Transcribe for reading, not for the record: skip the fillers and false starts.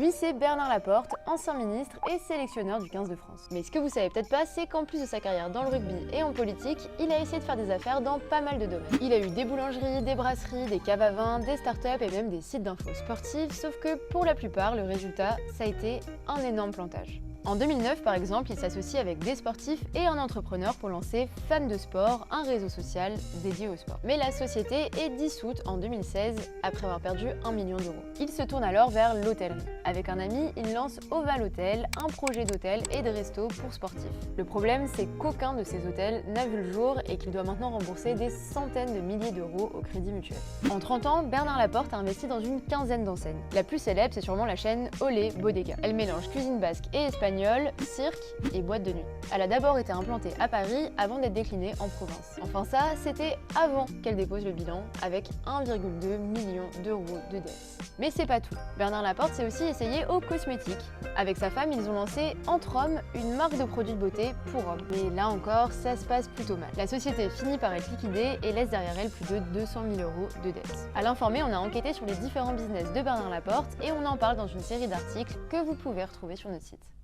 Lui, c'est Bernard Laporte, ancien ministre et sélectionneur du 15 de France. Mais ce que vous savez peut-être pas, c'est qu'en plus de sa carrière dans le rugby et en politique, il a essayé de faire des affaires dans pas mal de domaines. Il a eu des boulangeries, des brasseries, des caves à vin, des startups et même des sites d'infos sportives, sauf que pour la plupart, le résultat, ça a été un énorme plantage. En 2009, par exemple, il s'associe avec des sportifs et un entrepreneur pour lancer Fan de Sport, un réseau social dédié au sport. Mais la société est dissoute en 2016 après avoir perdu 1 million d'euros. Il se tourne alors vers l'hôtellerie. Avec un ami, il lance Oval Hotel, un projet d'hôtel et de resto pour sportifs. Le problème, c'est qu'aucun de ces hôtels n'a vu le jour et qu'il doit maintenant rembourser des centaines de milliers d'euros au Crédit Mutuel. En 30 ans, Bernard Laporte a investi dans une quinzaine d'enseignes. La plus célèbre, c'est sûrement la chaîne Olé Bodega. Elle mélange cuisine basque et espagnole, cirque et boîte de nuit. Elle a d'abord été implantée à Paris avant d'être déclinée en province. Enfin ça, c'était avant qu'elle dépose le bilan avec 1,2 million d'euros de dettes. Mais c'est pas tout. Bernard Laporte s'est aussi essayé aux cosmétiques. Avec sa femme, ils ont lancé Entre Hommes, une marque de produits de beauté pour hommes. Mais là encore, ça se passe plutôt mal. La société finit par être liquidée et laisse derrière elle plus de 200 000 euros de dettes. À l'informé, on a enquêté sur les différents business de Bernard Laporte et on en parle dans une série d'articles que vous pouvez retrouver sur notre site.